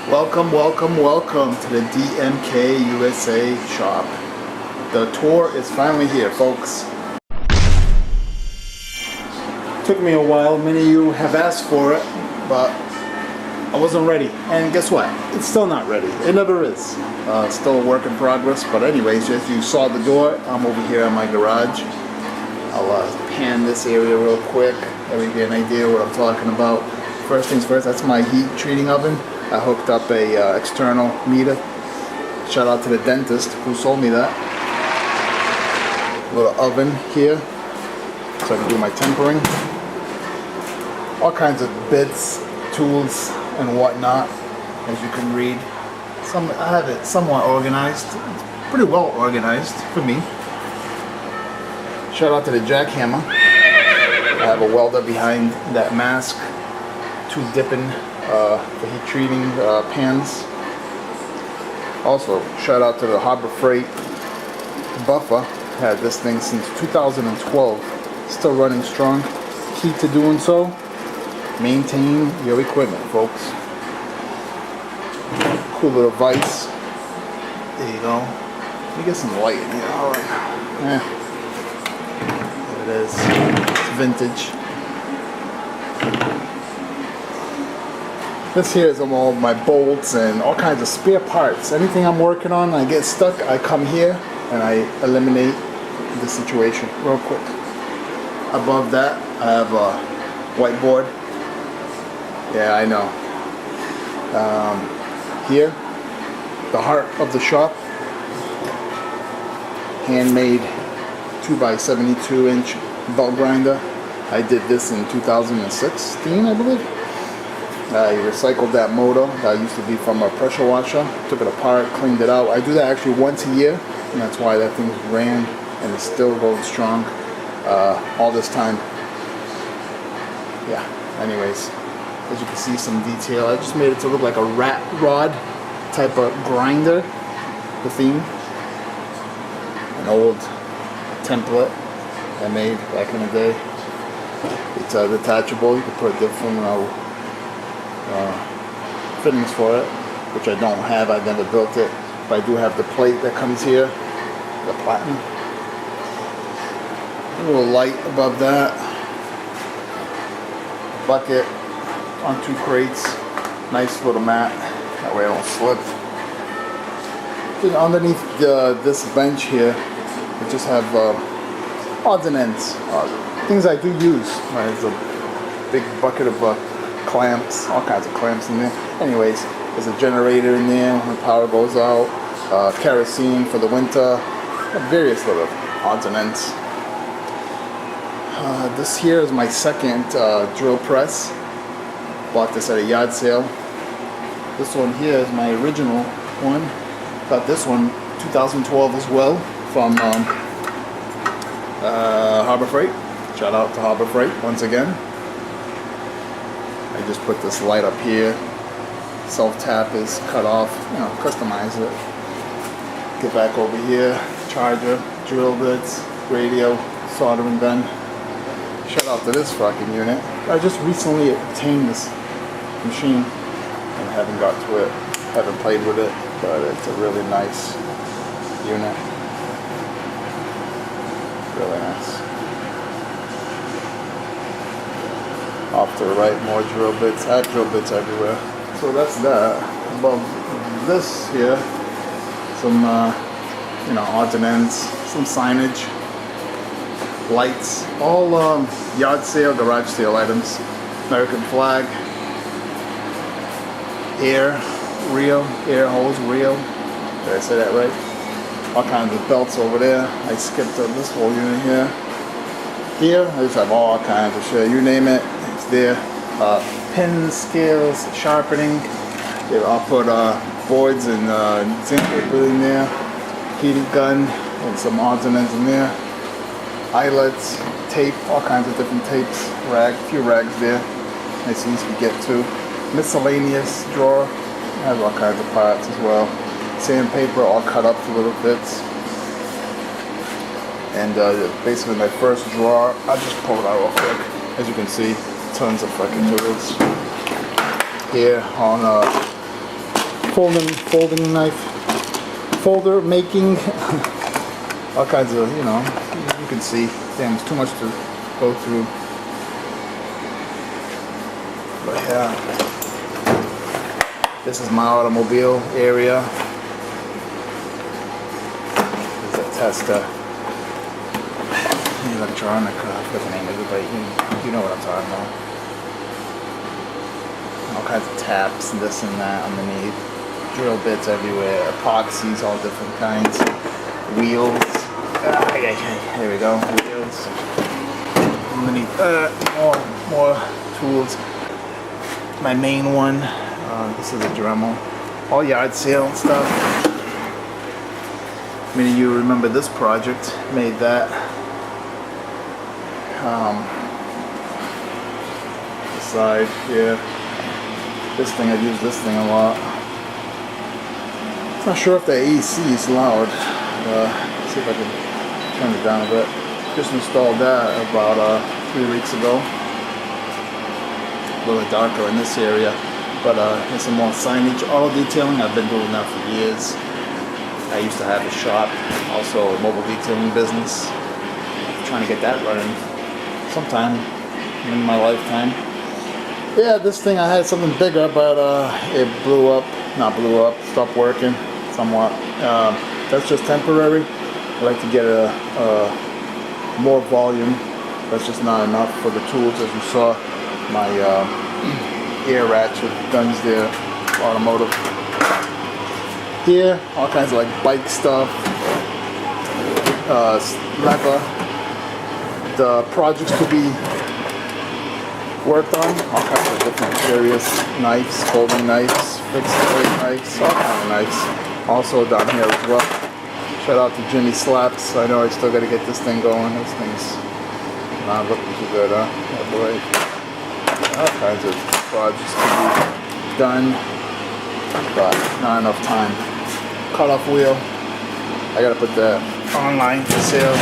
Welcome, welcome, welcome to the DMK USA shop. The tour is finally here, folks. Took me a while. Many of you have asked for it, but I wasn't ready. And guess what? It's still not ready. It never is. Still a work in progress. But anyways, as you saw the door, I'm over here in my garage. I'll pan this area real quick. That way you get an idea what I'm talking about. First things first, that's my heat treating oven. I hooked up a external meter. Shout out to the dentist who sold me that. Little oven here so I can do my tempering. All kinds of bits, tools, and whatnot, as you can read. I have it somewhat organized. It's pretty well organized for me. Shout out to the jackhammer. I have a welder behind that mask. 2 dipping for heat treating pans. Also, shout out to the Harbor Freight buffer. Had this thing since 2012. Still running strong. Key to doing so: maintain your equipment, folks. Cool little vise. There you go. Let me get some light in here. All right. There it is. It's vintage. This here is all my bolts and all kinds of spare parts. Anything I'm working on, I get stuck, I come here and I eliminate the situation real quick. Above that, I have a whiteboard. Yeah, I know. Here, the heart of the shop. Handmade 2x72 inch belt grinder. I did this in 2016, I believe. I recycled that motor that used to be from a pressure washer, took it apart, cleaned it out. I do that actually once a year, and that's why that thing ran and it's still going strong all this time. Yeah, anyways, as you can see, some detail. I just made it to look like a rat rod type of grinder, the theme. An old template I made back in the day. It's detachable. You can put different fittings for it, which I don't have. I've never built it, but I do have the plate that comes here, the platinum. A little light above that. Bucket on 2 crates. Nice little mat. That way I don't slip. Then underneath this bench here, I just have odds and ends. Things I do use. There's a big bucket of clamps, all kinds of clamps in there. Anyways, there's a generator in there when power goes out, kerosene for the winter, various little odds and ends. This here is my second drill press. Bought this at a yard sale. This one here is my original one. Got this one 2012 as well from Harbor Freight. Shout out to Harbor Freight once again. I just put this light up here. Self-tap is cut off. Customize it. Get back over here. Charger, drill bits, radio, soldering gun. Shout out to this fucking unit. I just recently obtained this machine and haven't got to it. Haven't played with it, but it's a really nice unit. Really nice. Off to the right, more drill bits. I have drill bits everywhere. So that's that. Above this here, some odds and ends, some signage, lights, all yard sale, garage sale items. American flag, air hose, reel. Did I say that right? All kinds of belts over there. I skipped this whole unit here. Here, I just have all kinds of shit. You name it. There, pins, scales, sharpening. I'll put boards and zinc paper in there, heating gun, and some odds and ends in there. Eyelets, tape, all kinds of different tapes, few rags there. Nice and easy to get to. Miscellaneous drawer, has all kinds of parts as well. Sandpaper, all cut up to little bits. And basically my first drawer, I'll just pull it out real quick. As you can see, tons of fucking tools. Here on folding knife, folder making, all kinds of, you know, you can see. Damn, it's too much to go through. But yeah, this is my automobile area. There's a tester. Electronic, I forget the name of it, but you know what I'm talking about. All kinds of taps and this and that underneath. Drill bits everywhere, epoxies, all different kinds. Wheels. Here we go, wheels. Underneath more tools. My main one, this is a Dremel. All yard sale and stuff. Many of you remember this project, made that. The side here. This thing, I've used this thing a lot. Not sure if the AC is loud. See if I can turn it down a bit. Just installed that about 3 weeks ago. A little darker in this area, but there's some more signage, auto detailing. I've been doing that for years. I used to have a shop, also a mobile detailing business. I'm trying to get that running sometime in my lifetime. Yeah, this thing, I had something bigger, but it stopped working somewhat. That's just temporary. I like to get a more volume. That's just not enough for the tools. As you saw, my air ratchet guns there, automotive. Here, all kinds of like bike stuff, leather. The projects to be worked on, all kinds of different various knives, folding knives, fixed blade knives, all kinds of knives. Also down here as well. Shout out to Jimmy Slaps. I know I still got to get this thing going. This thing's not looking too good, huh? Yeah, boy. All kinds of projects to be done, but not enough time. Cut off wheel. I gotta put that online for sale.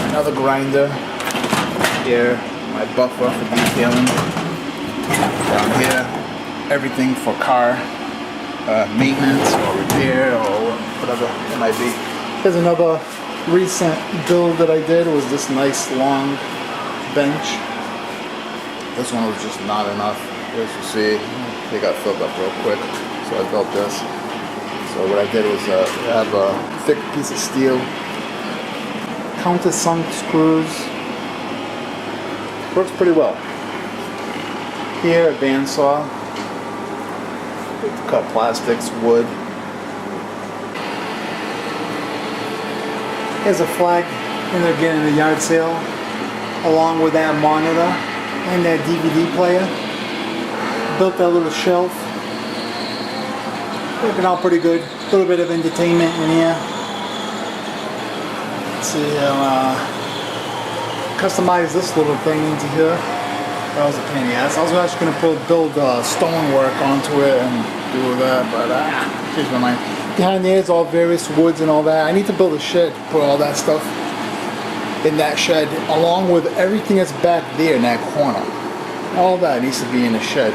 Another grinder here, my buffer for detailing. Down here, everything for car maintenance or repair or whatever it might be. Here's another recent build that I did. It was this nice long bench. This one was just not enough. As you see, they got filled up real quick, so I built this. So what I did was have a thick piece of steel, countersunk screws. Works pretty well. Here, a bandsaw. Cut plastics, wood. Here's a flag in there getting a yard sale, along with that monitor and that DVD player. Built that little shelf. Working out pretty good. A little bit of entertainment in here. Let's see how customize this little thing into here. That was a pain in the ass. I was actually going to build stonework onto it and do that, but changed my mind. Behind there is all various woods and all that. I need to build a shed, put all that stuff in that shed, along with everything that's back there in that corner. All that needs to be in a shed.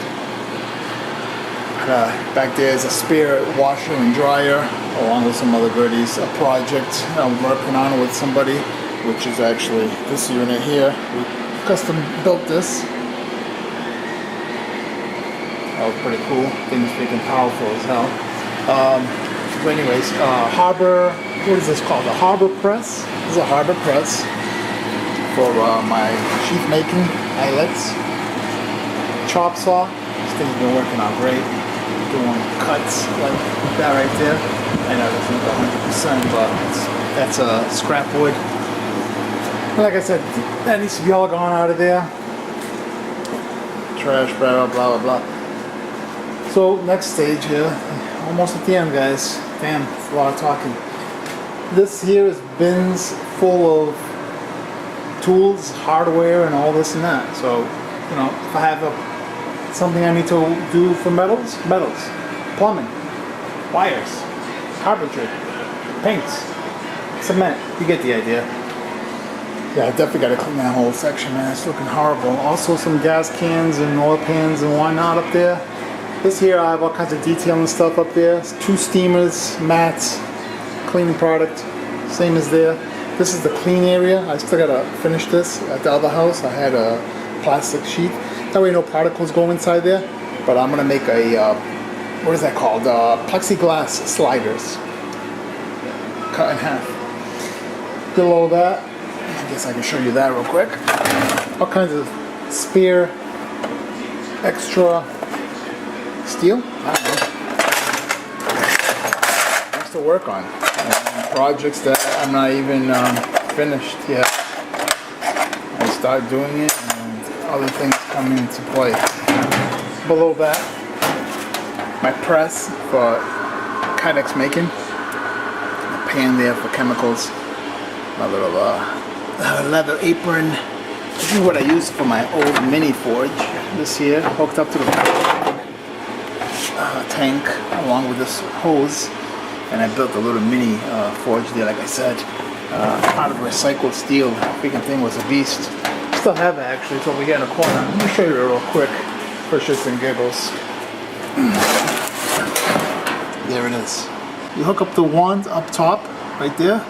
Back there is a spare washer and dryer, along with some other goodies. A project I'm working on with somebody, which is actually this unit here. We custom built this. That was pretty cool. Thing's freaking powerful as hell. But anyways, Harbor, what is this called? A Harbor Press. This is a Harbor Press for my sheath making eyelets. Chop saw. This thing's been working out great. Doing cuts like that right there. I know that's not 100%, but that's a scrap wood. Like I said, that needs to be all gone out of there. Trash barrel, blah blah blah. So next stage here, almost at the end, guys. Damn, it's a lot of talking. This here is bins full of tools, hardware, and all this and that. So, you know, if I have something I need to do for metals, plumbing, wires, carpentry, paints, cement. You get the idea. Yeah, I definitely got to clean that whole section, man. It's looking horrible. Also some gas cans and oil pans and whatnot up there. This here, I have all kinds of detailing stuff up there. 2 steamers, mats, cleaning product, same as there. This is the clean area. I still gotta finish this. At the other house, I had a plastic sheet. That way no particles go inside there. But I'm gonna make a, what is that called? Plexiglass sliders. Cut in half. Below that, I guess I can show you that real quick. All kinds of spare, extra steel. I don't know. Things to work on. And projects that I'm not even finished yet. I start doing it and other things come into play. Below that, my press for KnifeMaking. A pan there for chemicals. My little leather apron. This is what I used for my old mini forge this year. Hooked up to the tank along with this hose. And I built a little mini forge there, like I said, out of recycled steel. Freaking thing was a beast. Still have it actually, it's over here in the corner. Let me show you real quick for shits and giggles. There it is. You hook up the wand up top, right there,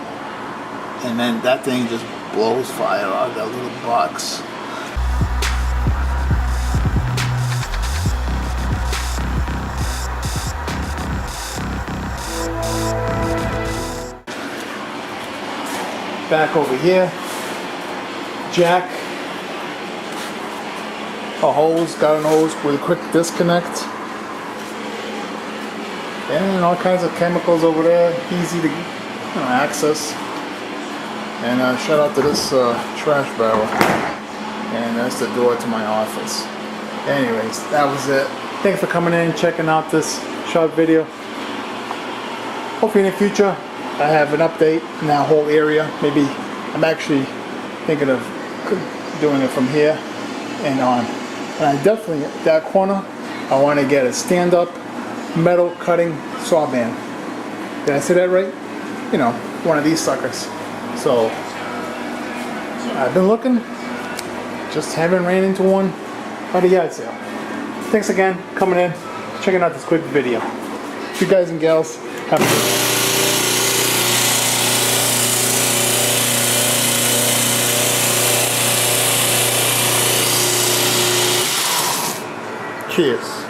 and then that thing just blows fire out of that little box. Back over here, jack, a hose, got an hose with a quick disconnect, and all kinds of chemicals over there, easy to access. And shout out to this trash barrel, and that's the door to my office. Anyways, that was it. Thanks for coming in and checking out this short video. Hopefully in the future I have an update in that whole area. Maybe I'm actually thinking of doing it from here and on. And I definitely, that corner, I want to get a stand-up metal cutting saw band. Did I say that right? You know, one of these suckers. So I've been looking, just haven't ran into one at a yard sale. Thanks again, coming in, checking out this quick video. You guys and gals, have a good one. Cheers.